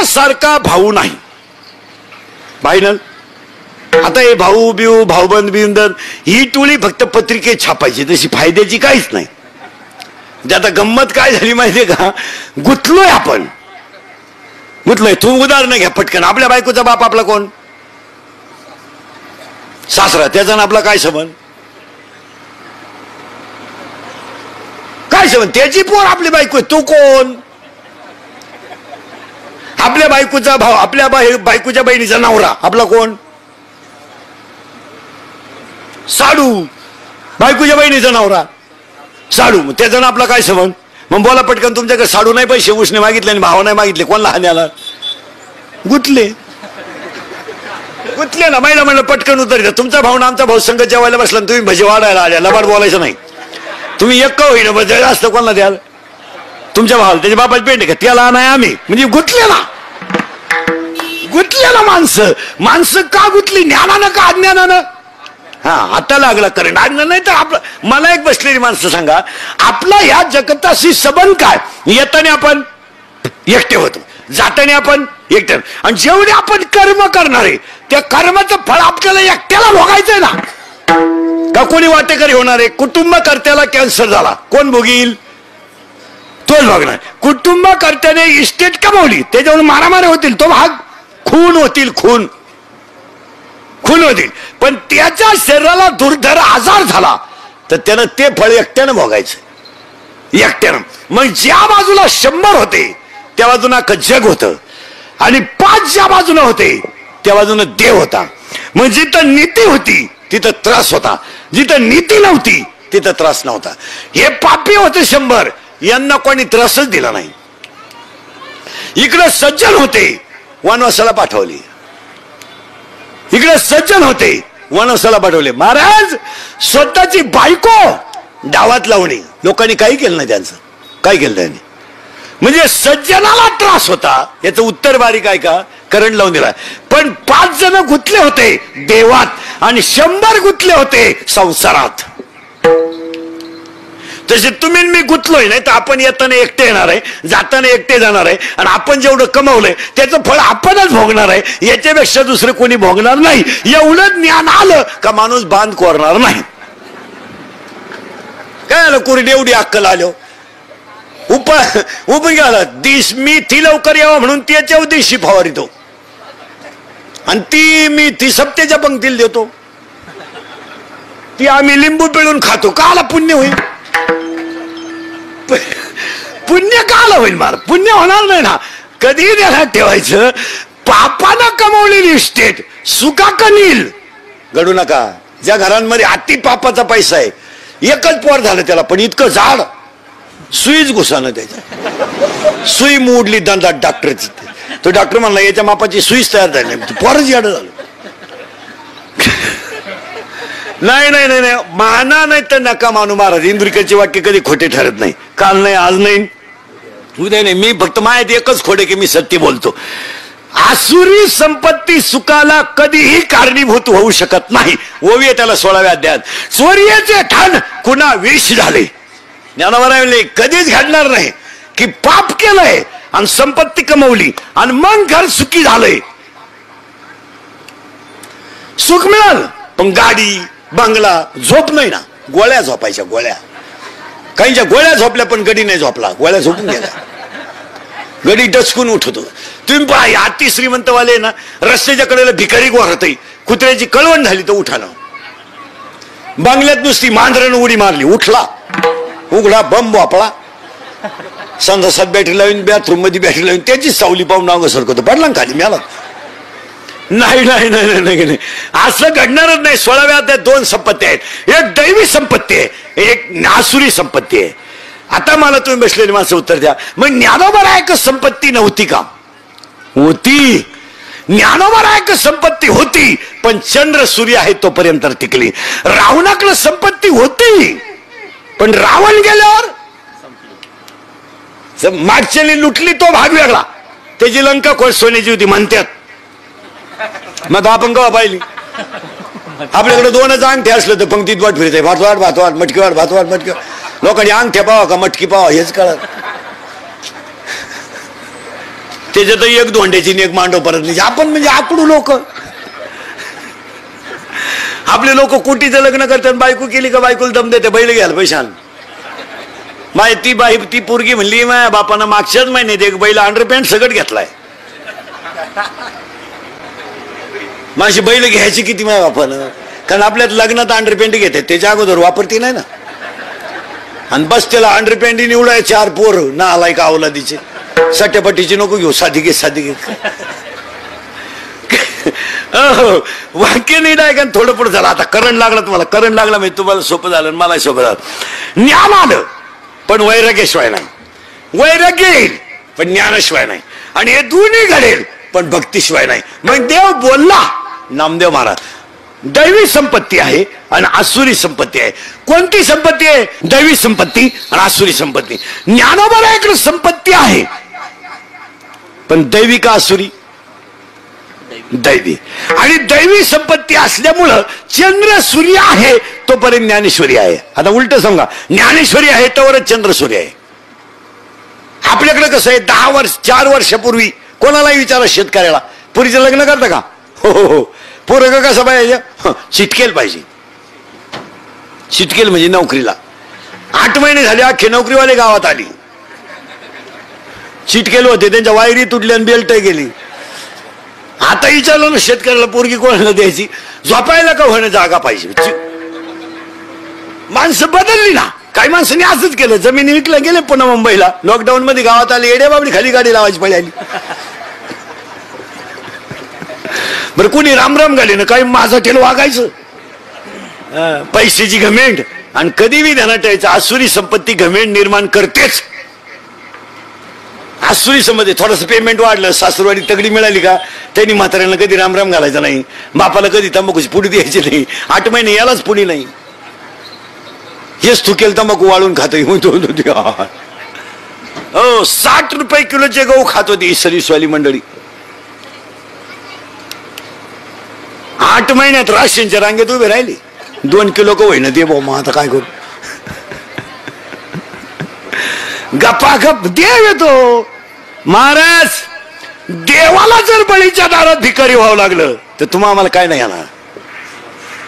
तुमच्यासारखा भाऊ नाही फायनल. आता हे भाऊ बिऊ भाऊबंद बिंदन ही टोळी फक्त पत्रिकेत छापायची, तशी फायद्याची काहीच नाही. आता गंमत काय झाली माहितीये का, गुंतलोय आपण, गुंतलोय. तू उदाहरण घ्या पटकन. आपल्या बायकोचा बाप आपला कोण? सासरा. त्याचा आपला काय संबंध? काय संबंध? त्याची पोर आपली बायको. तू कोण? आपल्या बायकोचा भाऊ, आपल्या बायकोच्या बहिणीचा नवरा आपला कोण? साडू. बायकोच्या बहिणीचा नवरा साडू. त्याचा आपला काय संबंध? मग बोला पटकन. तुमच्याकडे साडू नाही पैसे उसने मागितले आणि भाव नाही मागितले, कोणला हाण्याला? गुतले गुतले ना. महिला म्हणलं पटकन उत्तर द्या. तुमचा भाऊ ना आमचा भाऊ संघ जेवायला बसला, तुम्ही भजी वाढायला आल्या, लबाड बोलायचं नाही. तुम्ही एक का होईना बजाय असतं, कोणाला द्याल? तुमच्या भावाला. त्याच्या बापाची पेंट का त्याला नाही आम्ही, म्हणजे गुतले ना. गुतले ना माणसं. माणसं का गुतली? ज्ञानानं का अज्ञानानं? हा, आता लागला करंट. अज्ञान नाही तर आपलं. मला एक बसलेली माणसं सांगा, आपला ह्या जगताशी संबंध काय? येताना आपण एकटे होतो, जाताना आपण एकटे. आणि जेवढे आपण कर्म करणार आहे त्या कर्माचं फळ आपल्याला एकट्याला भोगायचंय ना. का कोणी वाटेकरी होणार आहे? कुटुंबकर्त्याला कॅन्सर झाला, कोण भोगील? तोच भोगणार. कुटुंबकर्त्याने इस्टेट कमावली, त्याच्यावर मारामारी होतील, तो भाग खून होतील, खून होतील. पण त्याच्या शरीराला दुर्धर आजार झाला तर त्यानं ते फळ एकट्यानं भोगायचं, एकट्यानं. मग ज्या बाजूला 100 होते त्या बाजूला जग होतं, आणि 5 ज्या बाजूला होते त्या बाजूला देव होता. मग जिथं नीती होती तिथं त्रास होता, जिथं नीती नव्हती तिथं त्रास नव्हता. हे पापी होते 100, यांना कोणी त्रासच दिला नाही. इकडे सज्जन होते, वनवासाला पाठवले. इकडे सज्जन होते, वनवासाला पाठवले. महाराज स्वतःची बायको डावात लावणे, लोकांनी काही केलं नाही. त्यांचं काय केलं त्यांनी? म्हणजे सज्जनाला त्रास होता, याचं उत्तर बारीक आहे का? करंट लावून दिला. पण 5 जण गुंतले होते देवात आणि 100 गुंतले होते संसारात. तसे तुम्ही मी गुंतलोय, नाही तर आपण येताना एकटे येणार आहे, जाताना एकटे जाणार आहे. आणि आपण जेवढं कमवलंय त्याचं फळ आपणच भोगणार आहे, याच्यापेक्षा दुसरं कोणी भोगणार नाही. एवढं ज्ञान आलं का माणूस बांध कोरणार नाही. काय आलं? कुरडी एवढी अक्कल आलो. उभं गेला दिस मी ती लवकर यावं म्हणून त्याच्या दिवशी फवारितो, आणि मी ती सप्त्याच्या पंक्तीला देतो. ती आम्ही लिंबू पिळून खातो. काला पुण्य होईल? पुण्य काला होईल? मला पुण्य होणार नाही ना. कधी ध्यानात ठेवायचं, पापानं कमवलेली इस्टेट सुका कनील घडू नका. ज्या घरांमध्ये अति पापाचा पैसा आहे, एकच पोर झालं त्याला, पण इतकं झाड सुईच घुसानं त्याच्या. सुई मोडली दंडात डॉक्टरची. तो डॉक्टर म्हणला याच्या मापाची सुईच तयार झाली, पोरच याड झालं. नाही नाही नाही नाही, माना नाही तर नका मानू. महाराज इंद्रिकाचे वाक्य कधी खोटे ठरत नाही. काल नाही, आज नाही, उद्या नाही. मी फक्त माहित एकच खोडे की मी सत्य बोलतो. आसुरी संपत्ती सुखाला कधीही कारणीभूत होऊ शकत नाही. ओवी त्याला 16व्या अध्यायात. चोरीचे ठाण कुणा विष झाले. ज्ञानोबा कधीच घडणार नाही की पाप केलंय आणि संपत्ती कमवली आणि मग घर सुखी झालंय. सुख मिळालं पण गाडी बंगला झोप नाही ना. गोळ्या झोपायच्या, गोळ्या. काहींच्या गोळ्या झोपल्या पण गडी नाही झोपला. गोळ्या झोपून गेल्या, गडी डचकून उठतो. तुम्ही पहा अति श्रीमंतवाले ना रस्त्याच्या कडेला भिकारी गोरत, कुत्र्याची कळवण झाली तर उठाला. बंगल्यात नुसती मांजरानं उडी मारली, उठला, उघडा बंब वापळा. संडासात बॅटरी लावून, बाथरूम मध्ये बॅटरी लावून, त्याची सावली पाहून नाव सरकतो. पडला खाली म्याला. नाही नाही नाही नाही नाही, असं घडणारच नाही. 16व्या अध्यायात 2 संपत्ती आहेत. एक दैवी संपत्ती आहे, एक नासुरी संपत्ती आहे. आता मला तुम्ही बसलेली माणसं उत्तर द्या. मग ज्ञानोबा संपत्ती नव्हती का? होती. ज्ञानोबा संपत्ती होती, पण चंद्र सूर्य आहे तोपर्यंत टिकली. रावणाकडे संपत्ती होती, पण रावण गेल्यावर मागच्याली लुटली, तो भाग वेगळा. त्याची लंका कोण सोन्याची होती म्हणतात. मग आपण कवा पाहिली? आपल्याकडे 2च अंगठे असलं तर पंक्तीत वाट फिरते. भातवाट भातवाट मटकीवाट, भातवाट मटकीवाट. लोकांनी अंगठ्या पावा का मटकी पावा हेच कळत. त्याच्यात एक धोंड्याची एक मांडव परत नाही. आपण म्हणजे आकडू लोक. आपले लोक कोटीचं लग्न करतात, बायको केली का बायकोला दम देते, बैल घ्यायला पैसे आण. ती पोरगी म्हणली माझ्या बापानं मागच्याच महिन्यात एक बैल अंडरपॅन्ट सगळं घेतलाय. माझी बैल घ्यायची किती माझ्या बापानं, कारण आपल्यात लग्नात अंडरपॅन्ट घेतात, त्याच्या अगोदर वापरती नाही ना. आणि बस त्याला अंडरपॅन्ट निवडाय 4 पोर ना आलाय का अवलादीचे. सट्यापट्टीची नको घेऊ, साधी घे साधी घे. वाक्य नाही आहे का थोडं पुढे झालं. आता करंट लागला तुम्हाला, करंट लागला म्हणजे तुम्हाला सोपं झालं, मला सोपं झालं. ज्ञान आलं पण वैराग्याशिवाय नाही, वैराग्य येईल पण ज्ञानाशिवाय नाही, आणि हे दोन्ही घडेल पण भक्तीशिवाय नाही. मग देव बोलला. नामदेव महाराज, दैवी संपत्ती आहे आणि आसुरी संपत्ती आहे. कोणती संपत्ती आहे? दैवी संपत्ती आणि आसुरी संपत्ती. ज्ञानोबाला इकडे संपत्ती आहे पण दैवी का आसुरी? दैवी. आणि दैवी संपत्ती असल्यामुळं चंद्र सूर्य आहे तोपर्यंत ज्ञानेश्वरी आहे. आता उलट सांगा, ज्ञानेश्वरी आहे तोवरच चंद्र सूर्य आहे. आपल्याकडे कसं आहे, 10 वर्ष 4 वर्षापूर्वी कोणालाही विचारा शेतकऱ्याला, पुरीचं लग्न करता का? हो हो हो. पोरग कसं पाहिजे? चिटकेल पाहिजे. चिटकेल म्हणजे नोकरीला. 8 महिने झाले अख्खे नोकरीवाले गावात आली. चिटकेल होते, त्यांच्या वायरी तुटल्या आणि बेल्ट गेली. आता विचारलं ना शेतकऱ्याला पोरगी कोणाला द्यायची, झोपायला का होणं जागा पाहिजे. माणसं बदलली ना. काही माणसांनी असंच केलं, जमिनी विकल्या गेले पुन्हा मुंबईला. लॉकडाऊन मध्ये गावात आले, एड्या बाबडी खाली गाडी लावायची पळी आली. बरं कोणी रामराम घाली ना, काही माझं टेल वागायचं. पैशाची घमेंड आणि कधी बी ध्यानात ठेवायचं, आसुरी संपत्ती घमेंड निर्माण करतेच. आसुरी संपत्ती थोडस पेमेंट वाढलं, सासूरवाडी तगडी मिळाली का त्यांनी म्हाताऱ्यांना कधी रामराम घालायचा नाही, बापाला कधी तंबाखूची पुडी द्यायची नाही. 8 महिने यालाच पुडी नाही. हेच थुकेल तंबाखू वाळून खातो. हो, 60 रुपये किलोचे गहू खात होती ही सर्व्हिसवाली मंडळी. 8 महिन्यात राशनच्या रांगेत उभे राहिली. 2 किलो का होईना दे भाऊ, मग आता काय करू. गप्पागप देव येतो. महाराज, देवाला जर बळीच्या दारात भिकारी व्हावं लागलं तर तुम्हा आम्हाला काय नाही येणार.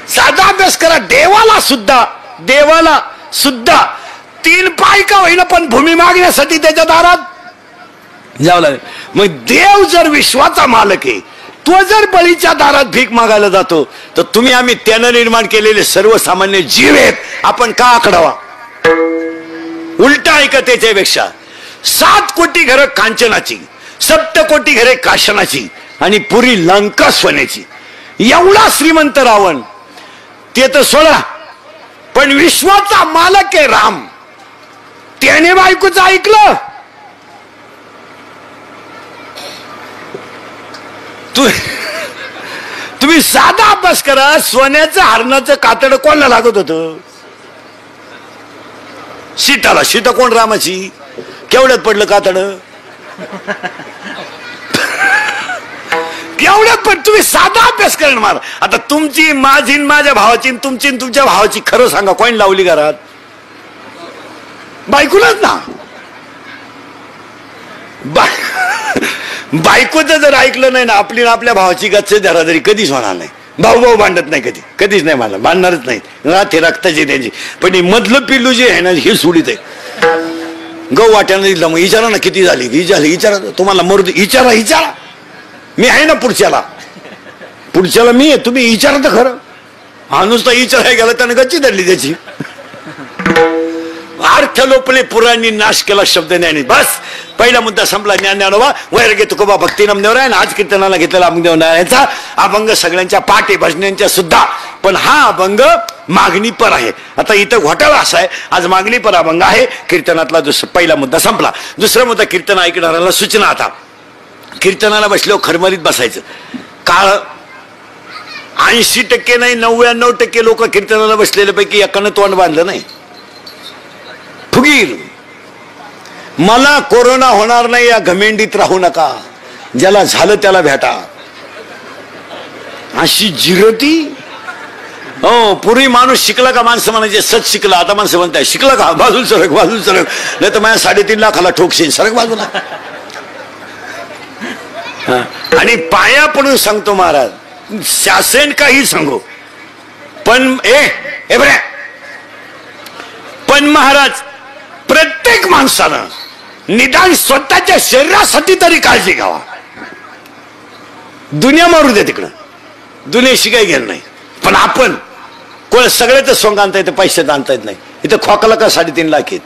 साधा अभ्यास करा. देवाला सुद्धा 3 पाय का होईना पण भूमी मागण्यासाठी त्याच्या दारात जावं लागेल. मग देव जर विश्वाचा मालक आहे, तो जर बळीच्या दारात भीक मागायला जातो तर तुम्ही आम्ही त्यानं निर्माण केलेले सर्वसामान्य जीव आहेत, आपण का आकडावा. उलट ऐका, त्याच्यापेक्षा 7 कोटी घरं कांचनाची, 7 कोटी घरे काशनाची आणि पुरी लंका सोन्याची. एवढा श्रीमंत रावण, ते तर सोडा, पण विश्वाचा मालक आहे राम, त्याने बायकोचं ऐकलं. तुम्ही साधा अभ्यास करा. सोन्याचं हरणाचं कातड कोणाला लागत होतं? सीताला. सीता कोण? रामाची. केवढ्यात पडलं कातड? केवढ्यात पण. तुम्ही साधा अभ्यास करणार. आता तुमची, माझी, माझ्या भावाची, तुमची तुमच्या भावाची खरं सांगा कोण लावली घरात? बायकोलाच ना. बायकोचं जर ऐकलं नाही ना, आपली ना आपल्या भावाची गच्च धरा तरी कधीच होणार नाही. भाऊ भाऊ भांडत नाही कधी, कधीच नाही. मला भांडणारच नाही. राहते रक्ताची त्यांची. पण हे मधलं पिल्लू जे आहे ना, हे सोडित आहे. गहू वाट्यानं दिलं, मग विचारा ना किती झाली, विचारा. तुम्हाला मरुद विचारा. मी आहे ना पुढच्याला मी आहे. तुम्ही विचारा तर खरं. हा नुसता विचारायला गेला त्याने गच्ची धरली त्याची. अर्थ लोपले पुराणी, नाश केला शब्द ज्ञानी. बस पहिला मुद्दा संपला. ज्ञानोबा, वैराग्य तुकोबा, भक्ती नामदेव आहे. आज कीर्तनाला घेतलेला अभंग नारायणचा अभंग सगळ्यांच्या पाठे, भजनांच्या सुद्धा. पण हा अभंग मागणीपर आहे. आता इथं घोटाळा असा आहे, आज मागणीपर अभंग आहे. कीर्तनातला पहिला मुद्दा संपला. दुसरा मुद्दा कीर्तन ऐकणाऱ्याला सूचना. आता कीर्तनाला बसलो खरमरीत बसायचं. काळ 80% नाही, 99% लोक कीर्तनाला बसलेल्या पैकी एकानं तोंड बांधलं नाही. फुगीर. मला कोरोना होणार नाही या घमेंडीत राहू नका, ज्याला झालं त्याला भेटा, अशी जिरती. हो, पूर्वी माणूस शिकला का माणसं म्हणायचे सच शिकला. आता माणसं म्हणताय शिकला का, बाजूला सरक, नाही तर माझ्या 3.5 लाखाला ठोकशील, सरक बाजूला. आणि पाया पडून सांगतो महाराज, शासन काही सांगू पण बरे, पण महाराज प्रत्येक माणसानं निदान स्वतःच्या शरीरासाठी तरी काळजी घ्यावा. दुनिया मारू दे तिकडं, दुनियाशी काही घेणं नाही. पण आपण कोण सगळ्याच सोंग आणता येतं, पैशात आणता येत नाही. इथं खोकला का 3.5 लाख आहेत.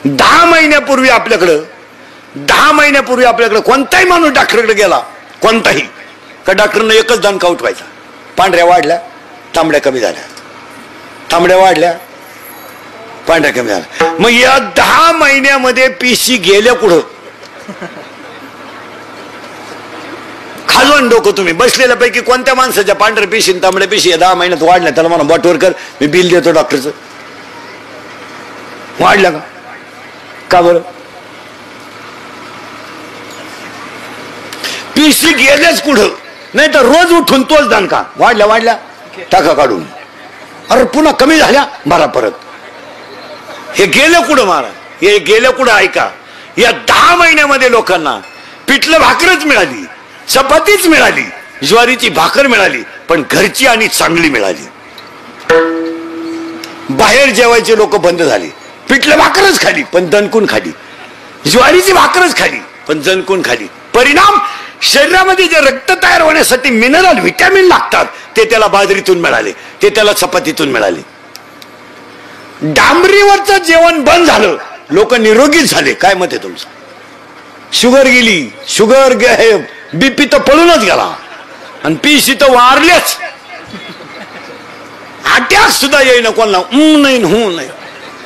10 महिन्यापूर्वी आपल्याकडं कोणताही माणूस डॉक्टरकडे गेला, कोणताही, का डॉक्टरनं एकच दणका उठवायचा, पांढऱ्या वाढल्या, तांबड्या कमी झाल्या, तांबड्या वाढल्या, पांढऱ्या कमी झाल्या. मग या 10 महिन्यामध्ये पिशी गेल्या कुठं? खाजवून डोकं तुम्ही बसलेल्या पैकी कोणत्या माणसाच्या पांढऱ्या पिशी तांबड्या पिशी 10 महिन्यात वाढल्या, त्याला म्हणा बॉटवर कर, मी बिल देतो डॉक्टरचं. वाढल्या का बरं? पिशी गेल्याच कुठं? नाही तर रोज उठून तोच दणका, वाढल्या टाका काढून, अरे पुन्हा कमी झाल्या भरा परत. हे गेलं कुठं महाराज? हे गेलं कुठं? ऐका, या 10 महिन्यामध्ये लोकांना पिठलं भाकरच मिळाली, चपातीच मिळाली, ज्वारीची भाकर मिळाली, पण घरची आणि चांगली मिळाली. बाहेर जेवायचे लोक बंद झाले, पिठलं भाकरच खाली पण दणकून खाली, ज्वारीची भाकरच खाली पण दणकून खाली. परिणाम, शरीरामध्ये जे रक्त तयार होण्यासाठी मिनरल व्हिटॅमिन लागतात ते त्याला बाजरीतून मिळाले, ते त्याला चपातीतून मिळाले. डांबरीवरचं जेवण बंद झालं, लोक निरोगीच झाले. काय मत आहे तुमचं? शुगर गेली, बीपी तर पळूनच गेला, आणि पिशी तर वारल्याच. अटॅक सुद्धा येईना कोणाला, नाही नाही,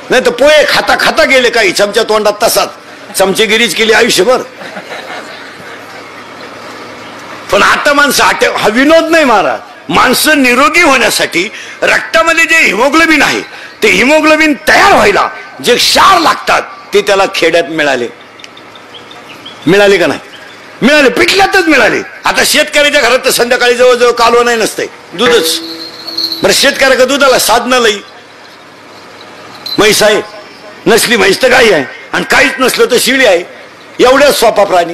नाही तर पोहे खाता खाता गेले काही चमच्या तोंडात, तसाच चमचेगिरीच केली आयुष्यभर. पण आता माणसं हा विनोद नाही महाराज. माणसं निरोगी होण्यासाठी रक्तामध्ये जे हिमोग्लोबिन आहे, ते हिमोग्लोबिन तयार व्हायला जे क्षार लागतात ते त्याला खेड्यात मिळाले का नाही? मिळाले, पिठल्यातच मिळाले. आता शेतकऱ्याच्या घरात तर संध्याकाळी जवळजवळ कालवं नाही नसते, दूधच. बरं, शेतकऱ्याच्या दुधाला साधनं लई, म्हैस आहे, नसली म्हैस तर गाई आहे, आणि काहीच नसलं तर शिळी आहे. एवढ्याच सोपा प्राणी,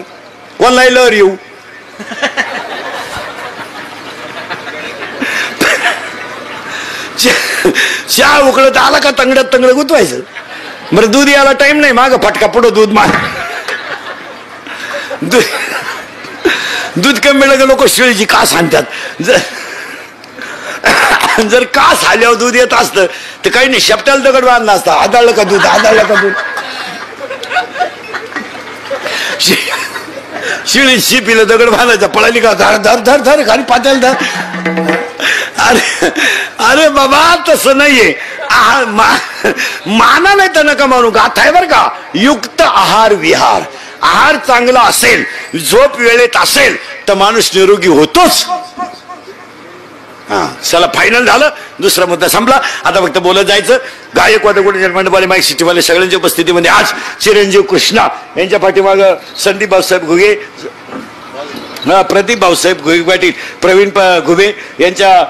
कोणालाही लहर येऊ. चहा उकळत आला का तंगड्यात तंगड गुतवायचं. बरं, दूध यायला टाइम नाही, माग फटका पुढं दूध मार. दूध कमी मिळालं लोक शिळीची कास आणतात. जर कास आल्यावर दूध येत असतं तर काही नाही, शेपट्याला दगड बांधला असता. आदळलं का दूध, आदळलं का दूध. शिळी शिपीला दगड बांधायचा, पळाली का धर धर धर धर खाली पात्याला धर. अरे बाबा, तसं नाहीये. माना नाही तर नका मानू, गाथा आहे बर का. युक्त आहार विहार, आहार चांगला असेल, झोप वेळेत असेल तर माणूस निरोगी होतोच. चला, फायनल झालं, दुसरा मुद्दा संपला. आता फक्त बोलत जायचं. गायक वादक मंडपाले माईक सिटीवाले सगळ्यांच्या उपस्थितीमध्ये आज चिरंजीव कृष्णा यांच्या पाठीमाग संदीप भाऊसाहेब घुगे, प्रदीप भाऊसाहेब घुगे पाटील, प्रवीण घुबे यांच्या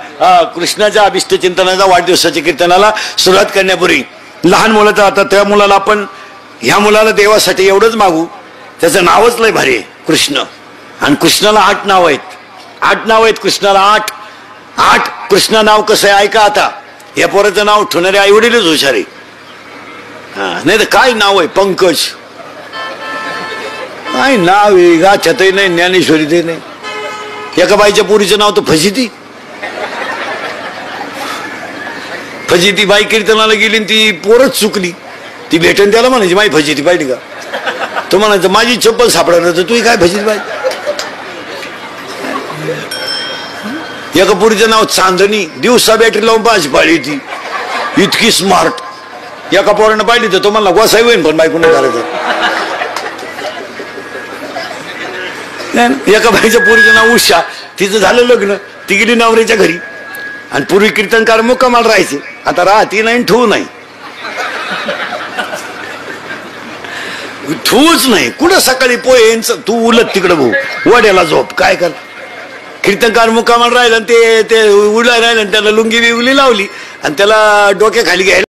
कृष्णाच्या अभिष्ट चिंतनाचा वाढदिवसाच्या कीर्तनाला सुरुवात करण्यापूर्वी लहान मुलाचं, आता त्या मुलाला आपण, ह्या मुलाला देवासाठी एवढंच मागू, त्याचं नावच लय भारी आहे, कृष्ण. आणि कृष्णाला 8 नाव आहेत, 8 नाव आहेत कृष्णाला, 8 कृष्ण नाव कसं आहे ऐका. आता या पोराचं नाव ठेवणारे आई वडीलच हुशार आहे. नाही तर काय नाव आहे, पंकज काय नाव आहे, गाछतही नाही, ज्ञानेश्वरी ते नाही. एका बाईच्या पोरीचं नाव तर फजिती. बाई कीर्तनाला गेली, ती पोरच चुकली. ती भेटन त्याला म्हणायची माई फजिती पाहिजे का, तो म्हणायचं माझी चप्पल सापडणार, तर तू काय फजिती पाहिजे. एका पुरीचं नाव चांदणी, दिवसा बॅटरी लावून पाहायची पाळी ती, इतकी स्मार्ट. एका पोरानं पाहिली तर तो म्हणला गोसाई होईन, पण बायको नाही करायचं. एका बाईच्या पोरीचं नाव उषा, तिचं झालं लग्न, ती गेली नवऱ्याच्या घरी. आणि पूर्वी कीर्तनकार मुक्कामाला राहायचे, आता राहती नाही, ठेवू नाही, ठेवूच नाही. कुठं सकाळी पोहेंच तू उलट तिकडं भाऊ, वड्याला झोप, काय कर. कीर्तनकार मुक्कामाला राहिला, ते उडला राहिला, त्याला लुंगी बिवली लावली आणि त्याला डोक्याखाली घ्यायला